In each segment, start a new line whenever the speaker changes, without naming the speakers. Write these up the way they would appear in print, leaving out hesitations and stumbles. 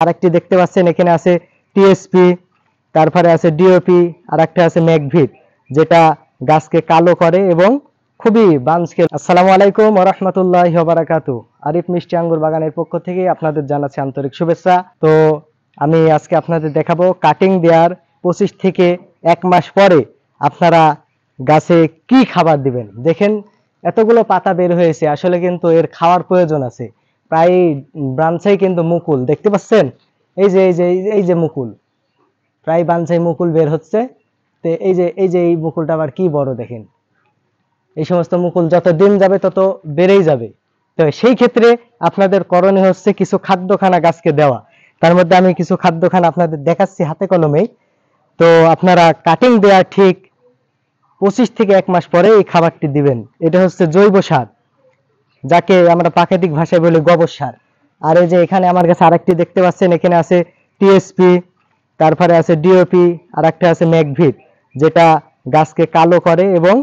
আরেকটি দেখতে পাচ্ছেন এখানে আছে টিএসপি, তারপরে আছে ডিওপি, আর একটা আছে ম্যাগভিট, যেটা গাছকে কালো করে এবং খুবই বাঞ্চকে। আসসালামু আলাইকুম ওয়া রাহমাতুল্লাহি ওয়া বারাকাতুহু। আরিফ মিষ্টি আঙ্গুর বাগানের পক্ষ থেকে আপনাদের জানাচ্ছি আন্তরিক শুভেচ্ছা। তো আমি আজকে আপনাদের দেখাবো কাটিং দেওয়ার 25 থেকে 1 মাস পরে আপনারা গাছে কি খাবার দিবেন। দেখেন এতগুলো পাতা বের হয়েছে, আসলে কিন্তু এর খাওয়ার প্রয়োজন আছে। প্রায় ব্রাঞ্চেই কিন্তু মুকুল দেখতে পাচ্ছেন, এই যে মুকুল, প্রায় ব্রাঞ্চেই মুকুল বের হচ্ছে। তো এই মুকুলটা আবার কি বড় দেখেন। এই সমস্ত মুকুল যত দিন যাবে তত বেড়েই যাবে। তো সেই ক্ষেত্রে আপনাদের করণীয় হচ্ছে কিছু খাদ্যখানা গাছকে দেওয়া। তার মধ্যে আমি কিছু খাদ্যখানা আপনাদের দেখাচ্ছি হাতে কলমেই। তো আপনারা কাটিং দেওয়ার ঠিক 25 থেকে 1 মাস পরে এই খাবারটি দিবেন। এটা হচ্ছে জৈব সার, যাকে আমরা প্রাকৃতিক ভাষায় বলি গোবর সার। আর এই যে এখানে আমার কাছে আরেকটি দেখতে পাচ্ছেন, এখানে আছে টিএসপি, তারপরে আছে ডিওপি, আর একটা আছে ম্যাগভিট, যেটা গাছকে কালো করে এবং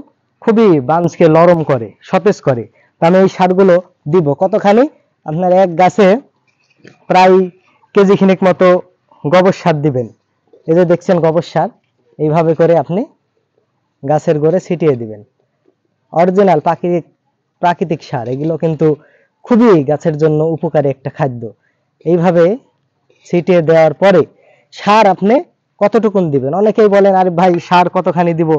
খুবই বাঞ্চকে নরম করে, সতেজ করে। তো আমি এই সারগুলো দিব কতখানি, আপনার এক গাছে প্রায় কেজি খানেক মতো গোবর সার দিবেন। এই যে দেখছেন গোবর সার, এইভাবে করে আপনি গাছের গোড়ে ছিটিয়ে দিবেন। অরিজিনাল প্রাকৃতিক সার, এগুলো কিন্তু খুবই গাছের জন্য উপকারী একটা খাদ্য। এইভাবে ছিটিয়ে দেওয়ার পরে সার আপনি কতটুকুন দিবেন। অনেকেই বলেন আরে ভাই সার কতখানি দিব।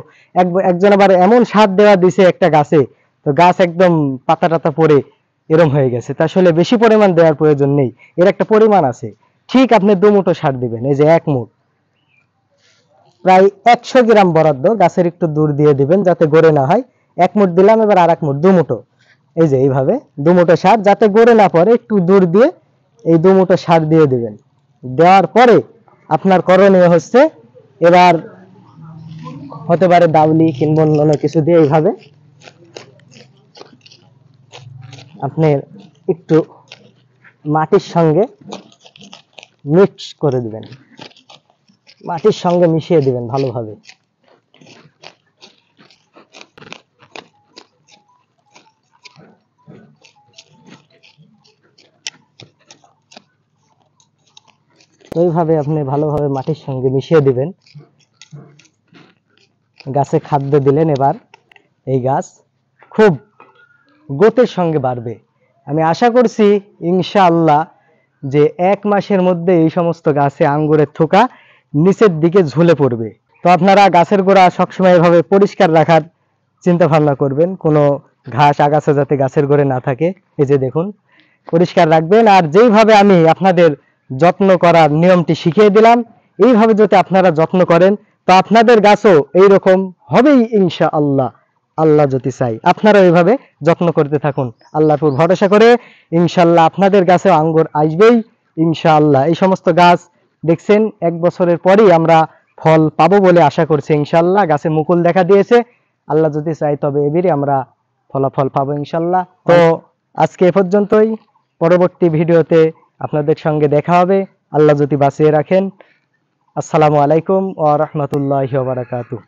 একজন আবার এমন সার দেওয়া দিছে একটা গাছে, তো গাছ একদম পাতা টাতা পড়ে এরম হয়ে গেছে। তা আসলে বেশি পরিমাণ দেওয়ার প্রয়োজন নেই, এর একটা পরিমাণ আছে। ঠিক আপনি 2 মুঠো সার দিবেন। এই যে 1 মুঠ, প্রায় 100 গ্রাম বরাদ্দ গাছের একটু দূর দিয়ে দিবেন যাতে গড়ে না হয়। 1 মুঠ দিলাম, এবার আর 1 মুঠ, 2 মুঠো। এই যে এইভাবে 2 মুঠো সার যাতে গড়ে না পড়ে, একটু দূর দিয়ে এই 2 মুঠো সার দিয়ে দিবেন। দেওয়ার পরে আপনার করণীয় হচ্ছে, এবার হতে পারে দাউলি কিংবা অন্য কিছু দিয়ে এইভাবে আপনি একটু মাটির সঙ্গে মিক্স করে দিবেন, মাটির সঙ্গে মিশিয়ে দিবেন ভালোভাবে। এইভাবে আপনি ভালোভাবে মাটির সঙ্গে মিশিয়ে দিবেন। গাছে খাদ্য দিলেন, এবার এই গাছ খুব গতির সঙ্গে বাড়বে। আমি আশা করছি ইনশাআল্লাহ যে 1 মাসের মধ্যে এই সমস্ত গাছে আঙ্গুরের থোকা নিচের দিকে ঝুলে পড়বে। তো আপনারা গাছের গোড়া সবসময় এভাবে পরিষ্কার রাখার চিন্তা ভাবনা করবেন, কোনো ঘাস আগাছা যাতে গাছের গোড়ে না থাকে। এই যে দেখুন, পরিষ্কার রাখবেন। আর যেইভাবে আমি আপনাদের যত্ন করার নিয়মটি শিখিয়ে দিলাম, এইভাবে যদি আপনারা যত্ন করেন তো আপনাদের গাছও এইরকম হবেই ইনশাআল্লাহ। আল্লাহ যদি চাই, আপনারা এইভাবে যত্ন করতে থাকুন। আল্লাহর উপর ভরসা করে ইনশাআল্লাহ আপনাদের গাছেও আঙ্গুর আসবেই ইনশাআল্লাহ। এই সমস্ত গাছ দেখছেন 1 বছরের পরেই আমরা ফল পাবো বলে আশা করছি ইনশাআল্লাহ। গাছে মুকুল দেখা দিয়েছে, আল্লাহ যদি চাই তবে এবারে আমরা ফলাফল পাবো ইনশাআল্লাহ। তো আজকে এ পর্যন্তই, পরবর্তী ভিডিওতে আপনাদের সঙ্গে দেখা হবে আল্লাহ যদি বাঁচিয়ে রাখেন। আসসালামু আলাইকুম ওয়া রাহমাতুল্লাহি ওয়া বারাকাতুহু।